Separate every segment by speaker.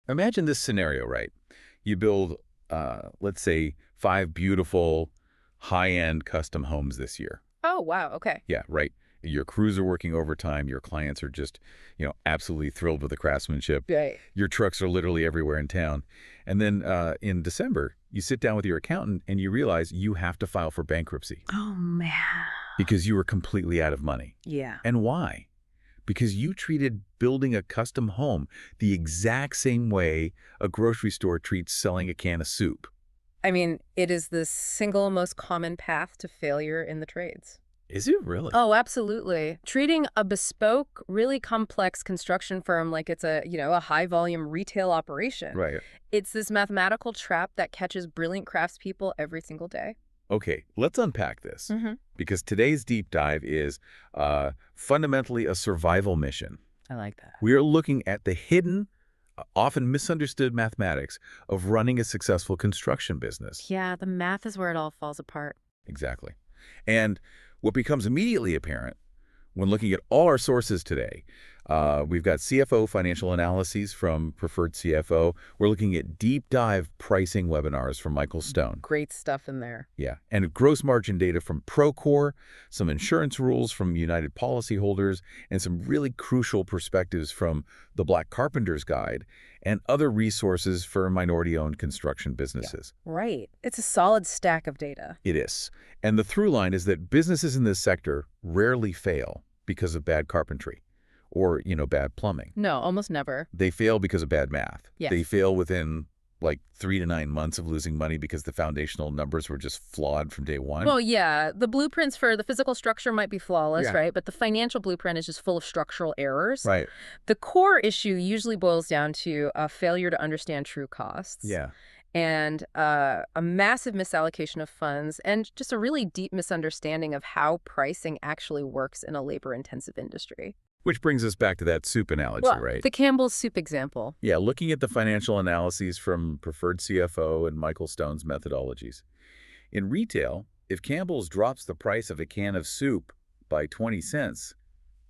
Speaker 1: Imagine this scenario, right? You build, let's say, 5 beautiful, high-end custom homes this year.
Speaker 2: Oh, wow. Okay.
Speaker 1: Yeah, right. Your crews are working overtime. Your clients are just, absolutely thrilled with the craftsmanship.
Speaker 2: Right.
Speaker 1: Your trucks are literally everywhere in town. And then in December, you sit down with your accountant and you realize you have to file for bankruptcy
Speaker 2: Oh, man.
Speaker 1: because you were completely out of money.
Speaker 2: Yeah.
Speaker 1: And why? Because you treated building a custom home the exact same way a grocery store treats selling a can of soup.
Speaker 2: I mean, it is the single most common path to failure in the trades.
Speaker 1: Is it really?
Speaker 2: Oh, absolutely. Treating a bespoke, really complex construction firm like it's a high volume retail operation.
Speaker 1: Right.
Speaker 2: It's this mathematical trap that catches brilliant craftspeople every single day.
Speaker 1: Okay, let's unpack this. Because today's deep dive is fundamentally a survival mission.
Speaker 2: I like that.
Speaker 1: We are looking at the hidden, often misunderstood mathematics of running a successful construction business.
Speaker 2: Yeah, the math is where it all falls apart.
Speaker 1: Exactly. And what becomes immediately apparent when looking at all our sources today, we've got CFO financial analyses from Preferred CFO. We're looking at deep dive pricing webinars from Michael Stone.
Speaker 2: Great stuff in there.
Speaker 1: Yeah, and gross margin data from Procore, some insurance rules from United Policyholders, and some really crucial perspectives from the Black Carpenter's Guide and other resources for minority-owned construction businesses.
Speaker 2: Right. It's a solid stack of data.
Speaker 1: It is. And the through line is that businesses in this sector rarely fail because of bad carpentry or, bad plumbing.
Speaker 2: No, almost never.
Speaker 1: They fail because of bad math.
Speaker 2: Yes.
Speaker 1: They fail within like 3 to 9 months of losing money because the foundational numbers were just flawed from day one.
Speaker 2: Well, yeah, the blueprints for the physical structure might be flawless,
Speaker 1: Yeah.
Speaker 2: right? But the financial blueprint is just full of structural errors.
Speaker 1: Right.
Speaker 2: The core issue usually boils down to a failure to understand true costs.
Speaker 1: Yeah.
Speaker 2: And a massive misallocation of funds and just a really deep misunderstanding of how pricing actually works in a labor-intensive industry.
Speaker 1: Which brings us back to that soup analogy, right?
Speaker 2: The Campbell's soup example.
Speaker 1: Yeah, looking at the financial analyses from Preferred CFO and Michael Stone's methodologies. In retail, if Campbell's drops the price of a can of soup by 20 cents,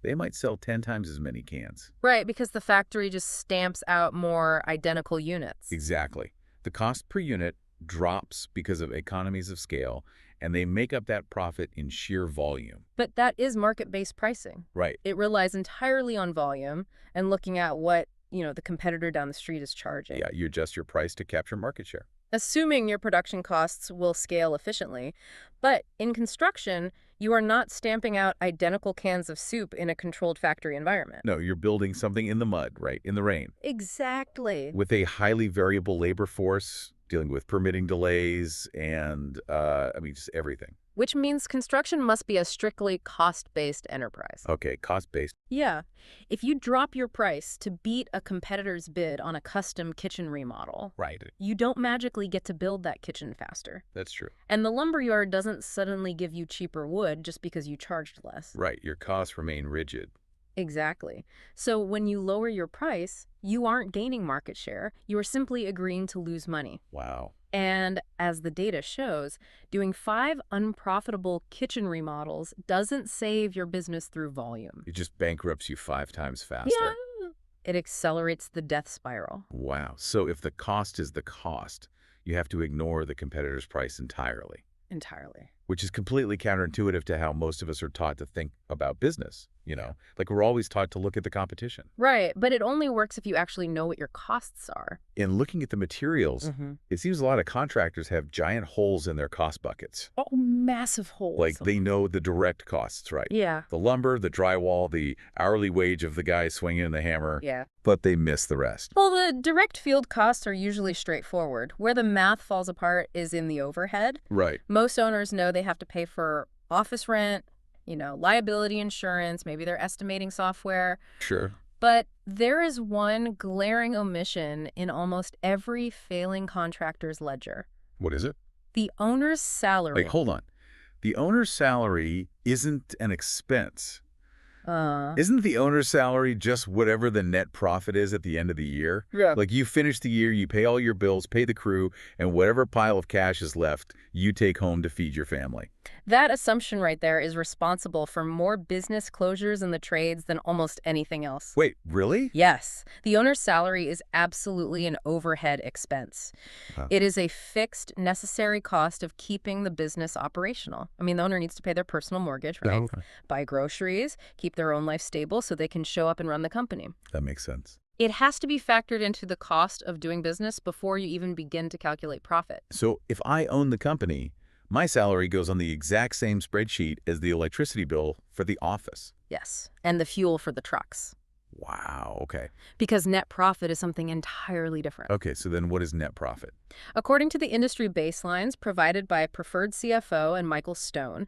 Speaker 1: they might sell 10 times as many cans.
Speaker 2: Right, because the factory just stamps out more identical units.
Speaker 1: Exactly. The cost per unit drops because of economies of scale, and they make up that profit in sheer volume.
Speaker 2: But that is market-based pricing.
Speaker 1: Right.
Speaker 2: It relies entirely on volume and looking at what, the competitor down the street is charging.
Speaker 1: Yeah, you adjust your price to capture market share.
Speaker 2: Assuming your production costs will scale efficiently. But in construction, you are not stamping out identical cans of soup in a controlled factory environment.
Speaker 1: No, you're building something in the mud, right, in the rain,
Speaker 2: Exactly.
Speaker 1: with a highly variable labor force, dealing with permitting delays and, just everything.
Speaker 2: Which means construction must be a strictly cost-based enterprise.
Speaker 1: Okay, cost-based.
Speaker 2: Yeah. If you drop your price to beat a competitor's bid on a custom kitchen remodel,
Speaker 1: Right.
Speaker 2: you don't magically get to build that kitchen faster.
Speaker 1: That's true.
Speaker 2: And the lumberyard doesn't suddenly give you cheaper wood just because you charged less.
Speaker 1: Right, your costs remain rigid.
Speaker 2: Exactly. So when you lower your price, you aren't gaining market share. You are simply agreeing to lose money.
Speaker 1: Wow.
Speaker 2: And as the data shows, doing 5 unprofitable kitchen remodels doesn't save your business through volume.
Speaker 1: It just bankrupts you 5 times faster.
Speaker 2: Yeah. It accelerates the death spiral.
Speaker 1: Wow. So if the cost is the cost, you have to ignore the competitor's price entirely,
Speaker 2: Entirely.
Speaker 1: which is completely counterintuitive to how most of us are taught to think about business. Like we're always taught to look at the competition.
Speaker 2: Right, but it only works if you actually know what your costs are.
Speaker 1: In looking at the materials, it seems a lot of contractors have giant holes in their cost buckets.
Speaker 2: Oh, massive holes.
Speaker 1: Like they know the direct costs, right?
Speaker 2: Yeah.
Speaker 1: The lumber, the drywall, the hourly wage of the guy swinging the hammer.
Speaker 2: Yeah.
Speaker 1: But they miss the rest.
Speaker 2: Well, the direct field costs are usually straightforward. Where the math falls apart is in the overhead.
Speaker 1: Right.
Speaker 2: Most owners know they have to pay for office rent, liability insurance, maybe their estimating software.
Speaker 1: Sure.
Speaker 2: But there is one glaring omission in almost every failing contractor's ledger.
Speaker 1: What is it?
Speaker 2: The owner's salary.
Speaker 1: Like, hold on. The owner's salary isn't an expense. Isn't the owner's salary just whatever the net profit is at the end of the year?
Speaker 2: Yeah.
Speaker 1: Like you finish the year, you pay all your bills, pay the crew, and whatever pile of cash is left, you take home to feed your family.
Speaker 2: That assumption right there is responsible for more business closures in the trades than almost anything else.
Speaker 1: Wait, really?
Speaker 2: Yes, the owner's salary is absolutely an overhead expense.
Speaker 1: Wow.
Speaker 2: It is a fixed, necessary cost of keeping the business operational. I mean, the owner needs to pay their personal mortgage, right?
Speaker 1: Okay.
Speaker 2: Buy groceries, keep their own life stable so they can show up and run the company.
Speaker 1: That makes sense.
Speaker 2: It has to be factored into the cost of doing business before you even begin to calculate profit.
Speaker 1: So if I own the company, my salary goes on the exact same spreadsheet as the electricity bill for the office.
Speaker 2: Yes, and the fuel for the trucks.
Speaker 1: Wow, okay.
Speaker 2: Because net profit is something entirely different.
Speaker 1: Okay, so then what is net profit?
Speaker 2: According to the industry baselines provided by Preferred CFO and Michael Stone,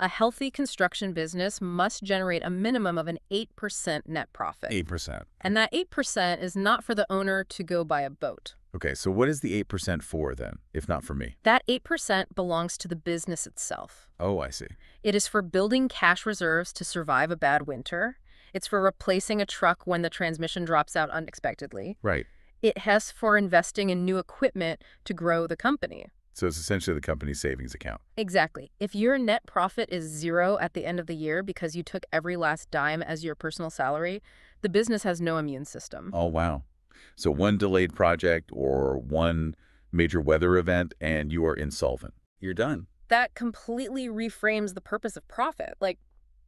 Speaker 2: a healthy construction business must generate a minimum of an 8% net profit.
Speaker 1: 8%.
Speaker 2: And that 8% is not for the owner to go buy a boat.
Speaker 1: Okay, so what is the 8% for then, if not for me?
Speaker 2: That 8% belongs to the business itself.
Speaker 1: Oh, I see.
Speaker 2: It is for building cash reserves to survive a bad winter. It's for replacing a truck when the transmission drops out unexpectedly.
Speaker 1: Right.
Speaker 2: It has for investing in new equipment to grow the company.
Speaker 1: So it's essentially the company's savings account.
Speaker 2: Exactly. If your net profit is zero at the end of the year because you took every last dime as your personal salary, the business has no immune system.
Speaker 1: Oh, wow. So one delayed project or one major weather event and you are insolvent. You're done.
Speaker 2: That completely reframes the purpose of profit. Like,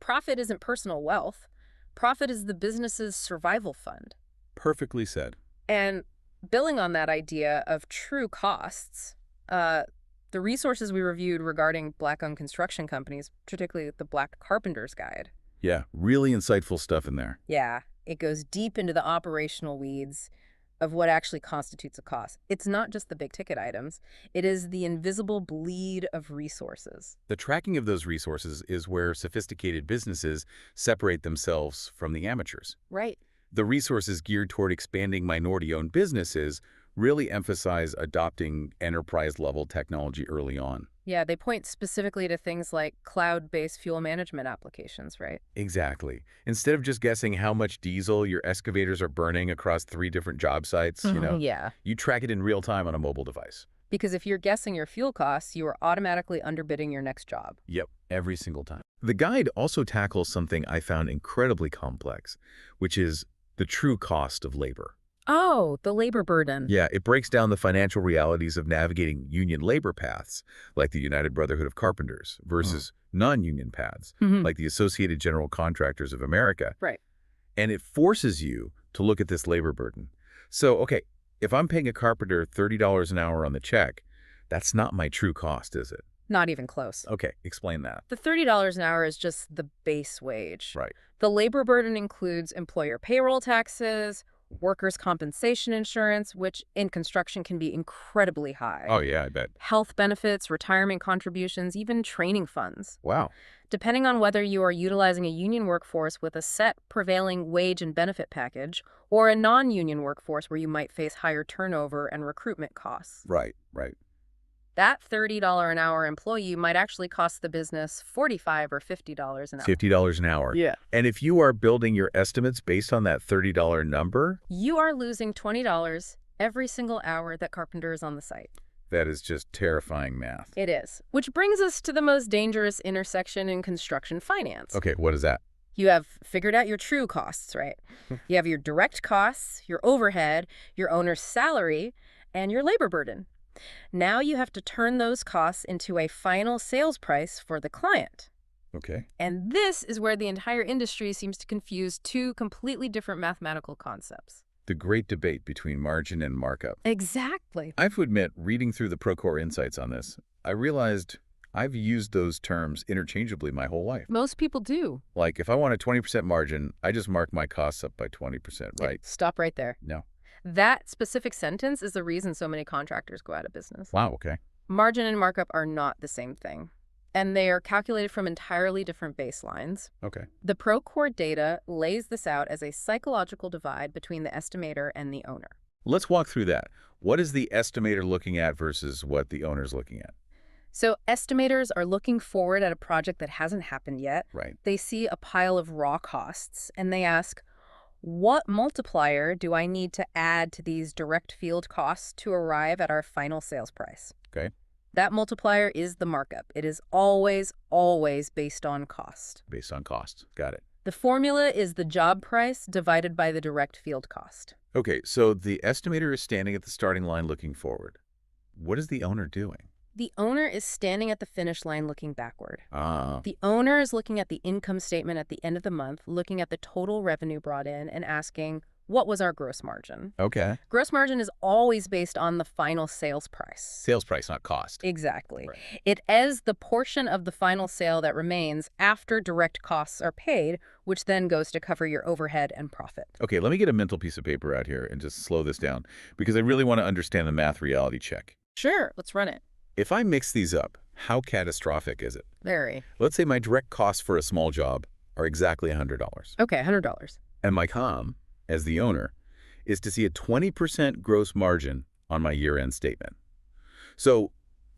Speaker 2: profit isn't personal wealth. Profit is the business's survival fund.
Speaker 1: Perfectly said.
Speaker 2: And building on that idea of true costs, the resources we reviewed regarding Black-owned construction companies, particularly the Black Carpenters Guide.
Speaker 1: Yeah, really insightful stuff in there.
Speaker 2: Yeah, it goes deep into the operational weeds of what actually constitutes a cost. It's not just the big-ticket items. It is the invisible bleed of resources.
Speaker 1: The tracking of those resources is where sophisticated businesses separate themselves from the amateurs.
Speaker 2: Right.
Speaker 1: The resources geared toward expanding minority-owned businesses really emphasize adopting enterprise-level technology early on.
Speaker 2: Yeah, they point specifically to things like cloud-based fuel management applications, right?
Speaker 1: Exactly. Instead of just guessing how much diesel your excavators are burning across 3 different job sites,
Speaker 2: Yeah.
Speaker 1: you track it in real time on a mobile device.
Speaker 2: Because if you're guessing your fuel costs, you are automatically underbidding your next job.
Speaker 1: Yep, every single time. The guide also tackles something I found incredibly complex, which is the true cost of labor.
Speaker 2: Oh, the labor burden.
Speaker 1: Yeah, it breaks down the financial realities of navigating union labor paths, like the United Brotherhood of Carpenters, versus non-union paths, like the Associated General Contractors of America.
Speaker 2: Right.
Speaker 1: And it forces you to look at this labor burden. So, okay, if I'm paying a carpenter $30 an hour on the check, that's not my true cost, is it?
Speaker 2: Not even close.
Speaker 1: Okay, explain that.
Speaker 2: The $30 an hour is just the base wage.
Speaker 1: Right.
Speaker 2: The labor burden includes employer payroll taxes, workers' compensation insurance, which in construction can be incredibly high.
Speaker 1: Oh, yeah, I bet.
Speaker 2: Health benefits, retirement contributions, even training funds.
Speaker 1: Wow.
Speaker 2: Depending on whether you are utilizing a union workforce with a set prevailing wage and benefit package, or a non-union workforce where you might face higher turnover and recruitment costs.
Speaker 1: Right, right.
Speaker 2: That $30 an hour employee might actually cost the business $45 or $50 an hour.
Speaker 1: $50 an hour.
Speaker 2: Yeah.
Speaker 1: And if you are building your estimates based on that $30 number,
Speaker 2: You are losing $20 every single hour that carpenter is on the site.
Speaker 1: that is just terrifying math.
Speaker 2: It is. Which brings us to the most dangerous intersection in construction finance.
Speaker 1: Okay, what is that?
Speaker 2: You have figured out your true costs, right? You have your direct costs, your overhead, your owner's salary, and your labor burden. Now you have to turn those costs into a final sales price for the client.
Speaker 1: Okay.
Speaker 2: And this is where the entire industry seems to confuse two completely different mathematical concepts.
Speaker 1: The great debate between margin and markup.
Speaker 2: Exactly.
Speaker 1: I have to admit, reading through the Procore insights on this, I realized I've used those terms interchangeably my whole life.
Speaker 2: Most people do.
Speaker 1: Like, if I want a 20% margin, I just mark my costs up by 20%, right?
Speaker 2: Stop right there.
Speaker 1: No.
Speaker 2: That specific sentence is the reason so many contractors go out of business.
Speaker 1: Wow, okay.
Speaker 2: Margin and markup are not the same thing, and they are calculated from entirely different baselines.
Speaker 1: Okay.
Speaker 2: The Procore data lays this out as a psychological divide between the estimator and the owner.
Speaker 1: Let's walk through that. What is the estimator looking at versus what the owner's looking at?
Speaker 2: So estimators are looking forward at a project that hasn't happened yet.
Speaker 1: Right.
Speaker 2: They see a pile of raw costs, and they ask, what multiplier do I need to add to these direct field costs to arrive at our final sales price?
Speaker 1: Okay.
Speaker 2: That multiplier is the markup. It is always, always based on cost.
Speaker 1: Based on cost. Got it.
Speaker 2: The formula is the job price divided by the direct field cost.
Speaker 1: Okay, so the estimator is standing at the starting line looking forward. What is the owner doing?
Speaker 2: The owner is standing at the finish line looking backward.
Speaker 1: Ah,
Speaker 2: The owner is looking at the income statement at the end of the month, looking at the total revenue brought in and asking, what was our gross margin?
Speaker 1: okay.
Speaker 2: Gross margin is always based on the final sales price.
Speaker 1: Sales price, not cost.
Speaker 2: Exactly.
Speaker 1: Right.
Speaker 2: It is the portion of the final sale that remains after direct costs are paid, which then goes to cover your overhead and profit.
Speaker 1: Okay, let me get a mental piece of paper out here and just slow this down because I really want to understand the math reality check.
Speaker 2: Sure, let's run it.
Speaker 1: If I mix these up, how catastrophic is it?
Speaker 2: Very.
Speaker 1: Let's say my direct costs for a small job are exactly $100.
Speaker 2: Okay, $100.
Speaker 1: And my com, as the owner, is to see a 20% gross margin on my year-end statement. So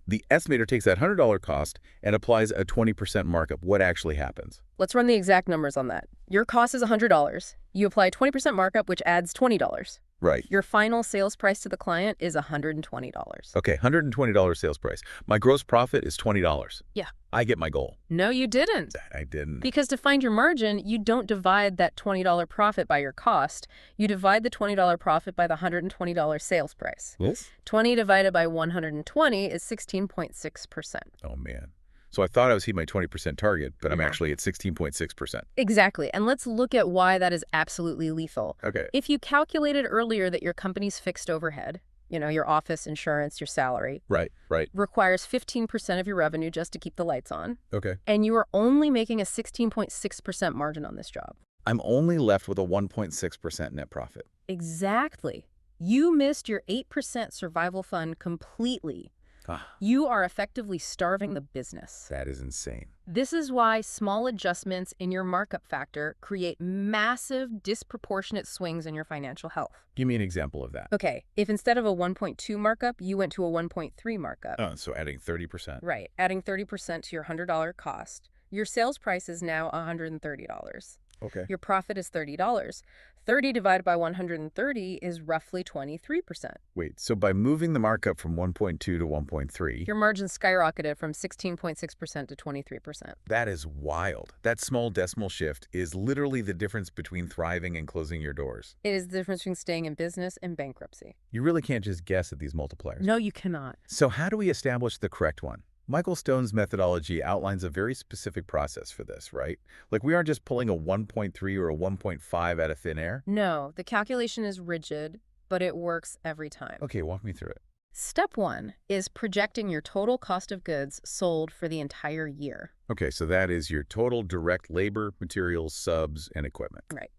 Speaker 1: the estimator takes that $100 cost and applies a 20% markup. What actually happens?
Speaker 2: Let's run the exact numbers on that. Your cost is $100. You apply 20% markup, which adds $20.
Speaker 1: Right.
Speaker 2: Your final sales price to the client is $120.
Speaker 1: Okay, $120 sales price. My gross profit is $20.
Speaker 2: Yeah.
Speaker 1: I get my goal.
Speaker 2: No, you didn't.
Speaker 1: That I didn't.
Speaker 2: Because to find your margin, you don't divide that $20 profit by your cost. You divide the $20 profit by the $120 sales price.
Speaker 1: Yes?
Speaker 2: 20 divided by 120 is 16.6%.
Speaker 1: Oh, man. So I thought I was hitting my 20% target, but I'm
Speaker 2: Yeah.
Speaker 1: actually at 16.6%.
Speaker 2: Exactly. And let's look at why that is absolutely lethal.
Speaker 1: Okay.
Speaker 2: If you calculated earlier that your company's fixed overhead, your office, insurance, your salary,
Speaker 1: Right.
Speaker 2: requires 15% of your revenue just to keep the lights on,
Speaker 1: Okay.
Speaker 2: and you are only making a 16.6% margin on this job.
Speaker 1: I'm only left with a 1.6% net profit.
Speaker 2: Exactly. You missed your 8% survival fund completely.
Speaker 1: Ah,
Speaker 2: You are effectively starving the business.
Speaker 1: that is insane.
Speaker 2: This is why small adjustments in your markup factor create massive, disproportionate swings in your financial health.
Speaker 1: Give me an example of that.
Speaker 2: Okay, if instead of a 1.2 markup, you went to a 1.3 markup.
Speaker 1: Oh, so adding 30%.
Speaker 2: Right, adding 30% to your $100 cost. Your sales price is now $130.
Speaker 1: Okay.
Speaker 2: Your profit is $30. 30 divided by 130 is roughly 23%.
Speaker 1: Wait, so by moving the markup from 1.2 to 1.3,
Speaker 2: Your margin skyrocketed from 16.6% to 23%.
Speaker 1: that is wild. That small decimal shift is literally the difference between thriving and closing your doors.
Speaker 2: It is the difference between staying in business and bankruptcy.
Speaker 1: You really can't just guess at these multipliers.
Speaker 2: No, you cannot.
Speaker 1: So how do we establish the correct one? Michael Stone's methodology outlines a very specific process for this, right? Like we aren't just pulling a 1.3 or a 1.5 out of thin air.
Speaker 2: No, the calculation is rigid, but it works every time.
Speaker 1: Okay, walk me through it.
Speaker 2: Step 1 is projecting your total cost of goods sold for the entire year.
Speaker 1: Okay, so that is your total direct labor, materials, subs, and equipment.
Speaker 2: Right.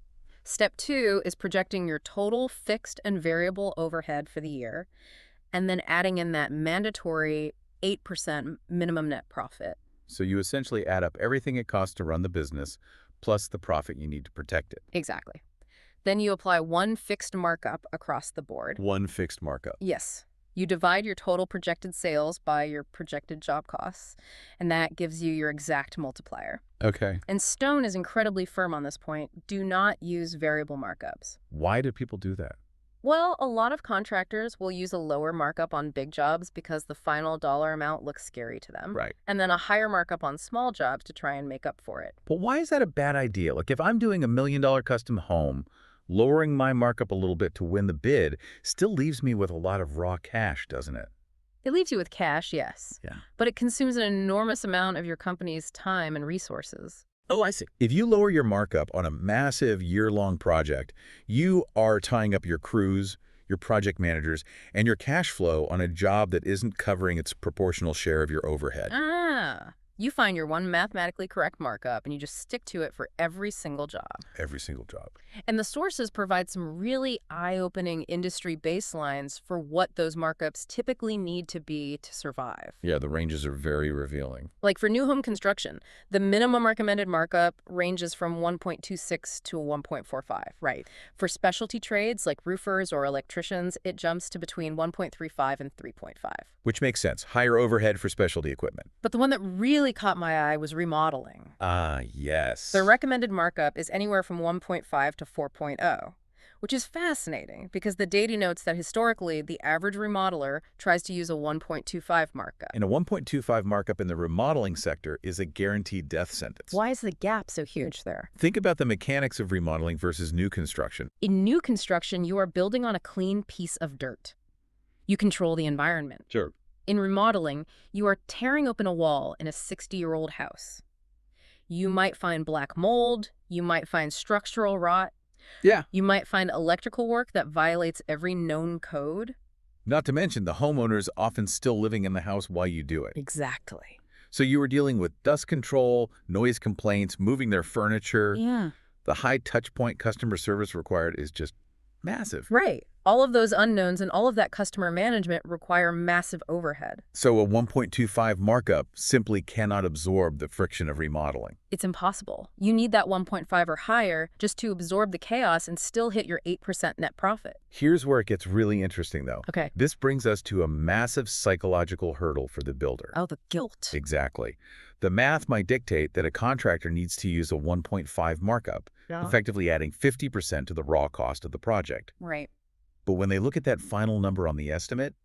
Speaker 2: Step 2 is projecting your total fixed and variable overhead for the year, and then adding in that mandatory 8% minimum net profit.
Speaker 1: So you essentially add up everything it costs to run the business, plus the profit you need to protect it.
Speaker 2: Exactly. Then you apply one fixed markup across the board.
Speaker 1: One fixed markup.
Speaker 2: Yes. You divide your total projected sales by your projected job costs, and that gives you your exact multiplier.
Speaker 1: Okay.
Speaker 2: And Stone is incredibly firm on this point. Do not use variable markups.
Speaker 1: Why do people do that?
Speaker 2: Well, a lot of contractors will use a lower markup on big jobs because the final dollar amount looks scary to them.
Speaker 1: Right.
Speaker 2: And then a higher markup on small jobs to try and make up for it.
Speaker 1: But why is that a bad idea? Like if I'm doing $1 million custom home, lowering my markup a little bit to win the bid still leaves me with a lot of raw cash, doesn't it?
Speaker 2: It leaves you with cash, yes.
Speaker 1: Yeah.
Speaker 2: But it consumes an enormous amount of your company's time and resources.
Speaker 1: Oh, I see. If you lower your markup on a massive year-long project, you are tying up your crews, your project managers, and your cash flow on a job that isn't covering its proportional share of your overhead.
Speaker 2: Ah, you find your one mathematically correct markup and you just stick to it for every single job.
Speaker 1: Every single job.
Speaker 2: And the sources provide some really eye-opening industry baselines for what those markups typically need to be to survive.
Speaker 1: Yeah, the ranges are very revealing.
Speaker 2: Like for new home construction, the minimum recommended markup ranges from 1.26 to 1.45. Right. For specialty trades like roofers or electricians, it jumps to between 1.35 and 3.5.
Speaker 1: Which makes sense. Higher overhead for specialty equipment.
Speaker 2: But the one that really caught my eye was remodeling.
Speaker 1: Ah, yes.
Speaker 2: The recommended markup is anywhere from 1.5 to 4.0, which is fascinating because the data notes that historically the average remodeler tries to use a 1.25 markup.
Speaker 1: And a 1.25 markup in the remodeling sector is a guaranteed death sentence.
Speaker 2: Why is the gap so huge there?
Speaker 1: Think about the mechanics of remodeling versus new construction.
Speaker 2: In new construction, you are building on a clean piece of dirt. You control the environment.
Speaker 1: Sure.
Speaker 2: In remodeling, you are tearing open a wall in a 60-year-old house. You might find black mold, you might find structural rot,
Speaker 1: Yeah.
Speaker 2: you might find electrical work that violates every known code.
Speaker 1: Not to mention the homeowner's often still living in the house while you do it.
Speaker 2: Exactly.
Speaker 1: So you were dealing with dust control, noise complaints, moving their furniture.
Speaker 2: Yeah.
Speaker 1: The high touch point customer service required is just massive.
Speaker 2: Right. All of those unknowns and all of that customer management require massive overhead.
Speaker 1: So a 1.25 markup simply cannot absorb the friction of remodeling.
Speaker 2: It's impossible. You need that 1.5 or higher just to absorb the chaos and still hit your 8% net profit.
Speaker 1: Here's where it gets really interesting, though.
Speaker 2: Okay.
Speaker 1: This brings us to a massive psychological hurdle for the builder.
Speaker 2: Oh, the guilt.
Speaker 1: Exactly. The math might dictate that a contractor needs to use a 1.5 markup, effectively adding 50% to the raw cost of the project.
Speaker 2: Right.
Speaker 1: But when they look at that final number on the estimate,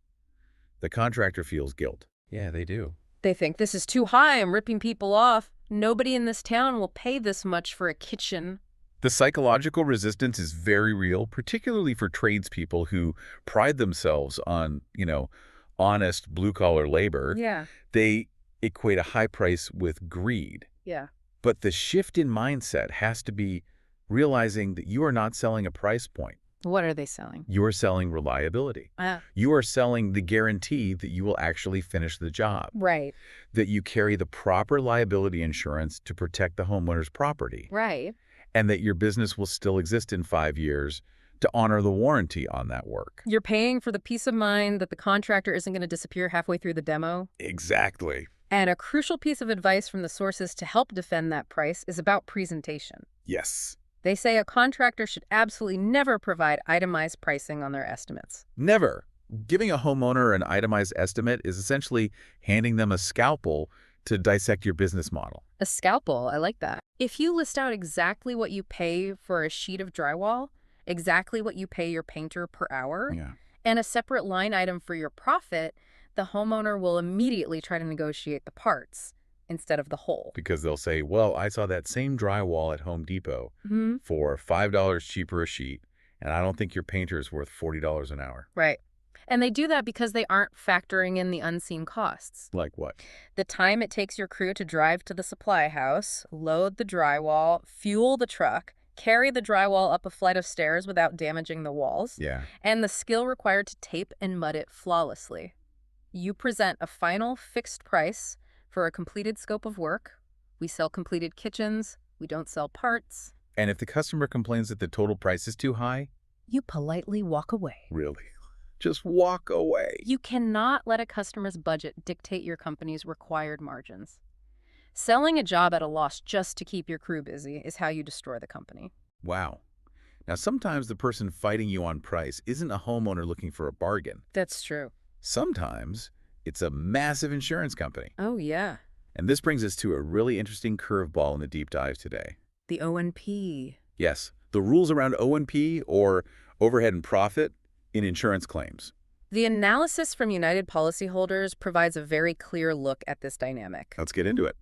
Speaker 1: the contractor feels guilt. Yeah, they do.
Speaker 2: They think this is too high, I'm ripping people off. Nobody in this town will pay this much for a kitchen.
Speaker 1: The psychological resistance is very real, particularly for tradespeople who pride themselves on, honest blue-collar labor.
Speaker 2: Yeah.
Speaker 1: They equate a high price with greed.
Speaker 2: Yeah.
Speaker 1: But the shift in mindset has to be realizing that you are not selling a price point.
Speaker 2: What are they selling?
Speaker 1: You are selling reliability. You are selling the guarantee that you will actually finish the job.
Speaker 2: Right.
Speaker 1: That you carry the proper liability insurance to protect the homeowner's property.
Speaker 2: Right.
Speaker 1: And that your business will still exist in 5 years to honor the warranty on that work.
Speaker 2: You're paying for the peace of mind that the contractor isn't going to disappear halfway through the demo.
Speaker 1: Exactly.
Speaker 2: And a crucial piece of advice from the sources to help defend that price is about presentation.
Speaker 1: Yes.
Speaker 2: They say a contractor should absolutely never provide itemized pricing on their estimates.
Speaker 1: Never. Giving a homeowner an itemized estimate is essentially handing them a scalpel to dissect your business model.
Speaker 2: A scalpel, I like that. If you list out exactly what you pay for a sheet of drywall, exactly what you pay your painter per hour, and a separate line item for your profit, the homeowner will immediately try to negotiate the parts instead of the whole.
Speaker 1: Because they'll say, well, I saw that same drywall at Home Depot for $5 cheaper a sheet, and I don't think your painter is worth $40 an hour.
Speaker 2: Right. And they do that because they aren't factoring in the unseen costs.
Speaker 1: Like what?
Speaker 2: The time it takes your crew to drive to the supply house, load the drywall, fuel the truck, carry the drywall up a flight of stairs without damaging the walls, and the skill required to tape and mud it flawlessly. You present a final fixed price for a completed scope of work. We sell completed kitchens. We don't sell parts.
Speaker 1: And if the customer complains that the total price is too high?
Speaker 2: You politely walk away.
Speaker 1: Really? Just walk away.
Speaker 2: You cannot let a customer's budget dictate your company's required margins. Selling a job at a loss just to keep your crew busy is how you destroy the company.
Speaker 1: Wow. Now, sometimes the person fighting you on price isn't a homeowner looking for a bargain.
Speaker 2: That's true.
Speaker 1: Sometimes it's a massive insurance company.
Speaker 2: Oh, yeah.
Speaker 1: And this brings us to a really interesting curveball in the deep dive today.
Speaker 2: The O&P.
Speaker 1: Yes, the rules around O&P, or overhead and profit, in insurance claims.
Speaker 2: The analysis from United Policyholders provides a very clear look at this dynamic.
Speaker 1: Let's get into it.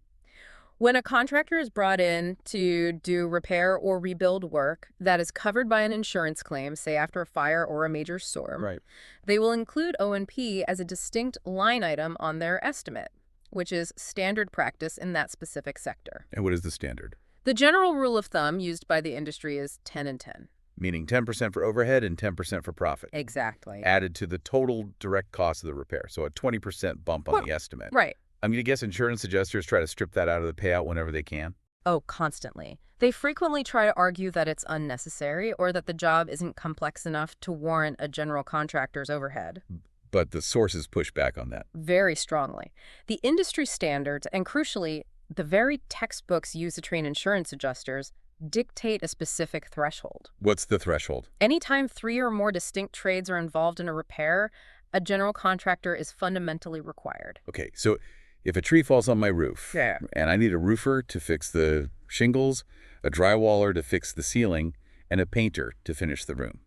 Speaker 2: When a contractor is brought in to do repair or rebuild work that is covered by an insurance claim, say after a fire or a major storm, they will include O&P as a distinct line item on their estimate, which is standard practice in that specific sector.
Speaker 1: And what is the standard?
Speaker 2: The general rule of thumb used by the industry is 10 and 10.
Speaker 1: Meaning 10% for overhead and 10% for profit.
Speaker 2: Exactly.
Speaker 1: Added to the total direct cost of the repair. So a 20% bump on the estimate.
Speaker 2: Right.
Speaker 1: I'm going to guess insurance adjusters try to strip that out of the payout whenever they can.
Speaker 2: Oh, constantly. They frequently try to argue that it's unnecessary or that the job isn't complex enough to warrant a general contractor's overhead.
Speaker 1: But the sources push back on that.
Speaker 2: Very strongly. The industry standards, and crucially, the very textbooks used to train insurance adjusters, dictate a specific threshold.
Speaker 1: What's the threshold?
Speaker 2: Anytime 3 or more distinct trades are involved in a repair, a general contractor is fundamentally required.
Speaker 1: Okay, so if a tree falls on my roof, and I need a roofer to fix the shingles, a drywaller to fix the ceiling, and a painter to finish the room.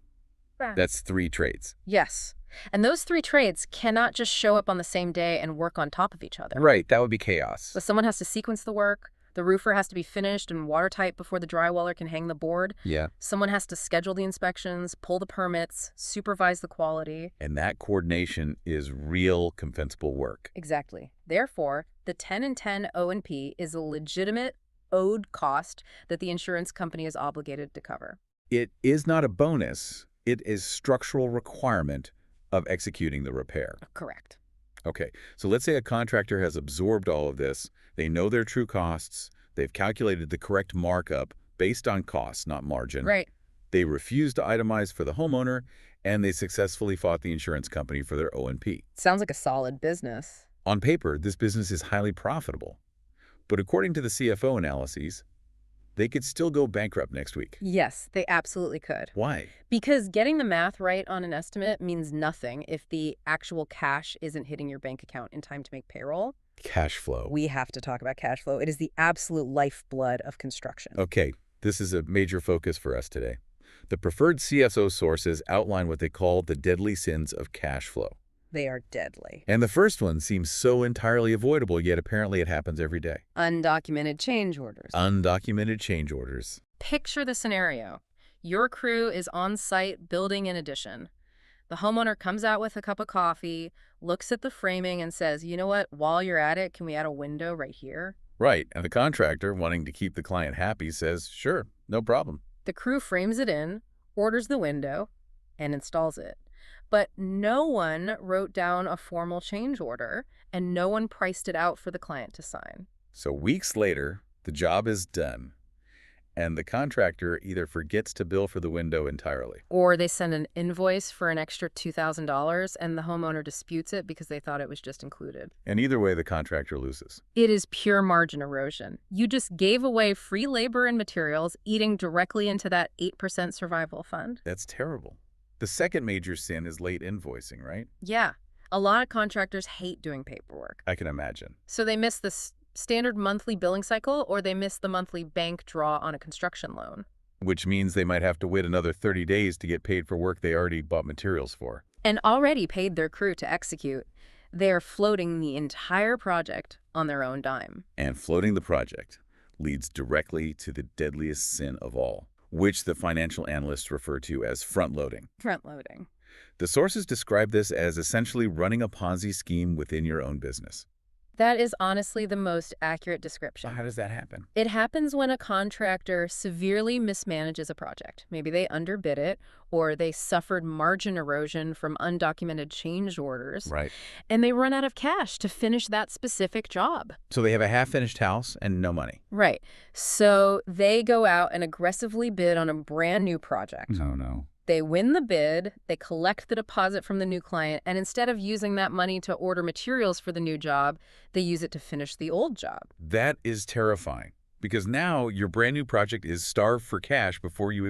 Speaker 1: That's 3 trades.
Speaker 2: Yes. And those 3 trades cannot just show up on the same day and work on top of each other.
Speaker 1: Right, that would be chaos.
Speaker 2: So someone has to sequence the work. The roofer has to be finished and watertight before the drywaller can hang the board.
Speaker 1: Yeah.
Speaker 2: Someone has to schedule the inspections, pull the permits, supervise the quality.
Speaker 1: And that coordination is real compensable work.
Speaker 2: Exactly. Therefore, the 10 and 10 O&P is a legitimate owed cost that the insurance company is obligated to cover.
Speaker 1: It is not a bonus. It is structural requirement of executing the repair.
Speaker 2: Correct.
Speaker 1: Okay, so let's say a contractor has absorbed all of this. They know their true costs. They've calculated the correct markup based on costs, not margin.
Speaker 2: Right.
Speaker 1: They refused to itemize for the homeowner, and they successfully fought the insurance company for their O&P.
Speaker 2: Sounds like a solid business.
Speaker 1: On paper, this business is highly profitable. But according to the CFO analyses, they could still go bankrupt next week.
Speaker 2: Yes, they absolutely could.
Speaker 1: Why?
Speaker 2: Because getting the math right on an estimate means nothing if the actual cash isn't hitting your bank account in time to make payroll.
Speaker 1: Cash flow.
Speaker 2: We have to talk about cash flow. It is the absolute lifeblood of construction.
Speaker 1: Okay, this is a major focus for us today. The preferred CFO sources outline what they call the deadly sins of cash flow.
Speaker 2: They are deadly.
Speaker 1: And the first one seems so entirely avoidable, yet apparently it happens every day.
Speaker 2: Undocumented change orders.
Speaker 1: Undocumented change orders.
Speaker 2: Picture the scenario. Your crew is on site building an addition. The homeowner comes out with a cup of coffee, looks at the framing and says, you know what, while you're at it, can we add a window right here?
Speaker 1: Right, and the contractor, wanting to keep the client happy, says, sure, no problem.
Speaker 2: The crew frames it in, orders the window, and installs it. But no one wrote down a formal change order, and no one priced it out for the client to sign.
Speaker 1: So weeks later, the job is done, and the contractor either forgets to bill for the window entirely.
Speaker 2: Or they send an invoice for an extra $2,000, and the homeowner disputes it because they thought it was just included.
Speaker 1: And either way, the contractor loses.
Speaker 2: It is pure margin erosion. You just gave away free labor and materials, eating directly into that 8% survival fund.
Speaker 1: That's terrible. The second major sin is late invoicing, right?
Speaker 2: Yeah. A lot of contractors hate doing paperwork.
Speaker 1: I can imagine.
Speaker 2: So they miss the standard monthly billing cycle, or they miss the monthly bank draw on a construction loan.
Speaker 1: Which means they might have to wait another 30 days to get paid for work they already bought materials for.
Speaker 2: And already paid their crew to execute. They are floating the entire project on their own dime.
Speaker 1: And floating the project leads directly to the deadliest sin of all, which the financial analysts refer to as front-loading.
Speaker 2: Front-loading.
Speaker 1: The sources describe this as essentially running a Ponzi scheme within your own business.
Speaker 2: That is honestly the most accurate description.
Speaker 1: How does that happen?
Speaker 2: It happens when a contractor severely mismanages a project. Maybe they underbid it, or they suffered margin erosion from undocumented change orders.
Speaker 1: Right.
Speaker 2: And they run out of cash to finish that specific job.
Speaker 1: So they have a half-finished house and no money.
Speaker 2: Right. So they go out and aggressively bid on a brand new project.
Speaker 1: Oh, no.
Speaker 2: They win the bid, they collect the deposit from the new client, and instead of using that money to order materials for the new job, they use it to finish the old job.
Speaker 1: That is terrifying, because now your brand new project is starved for cash before you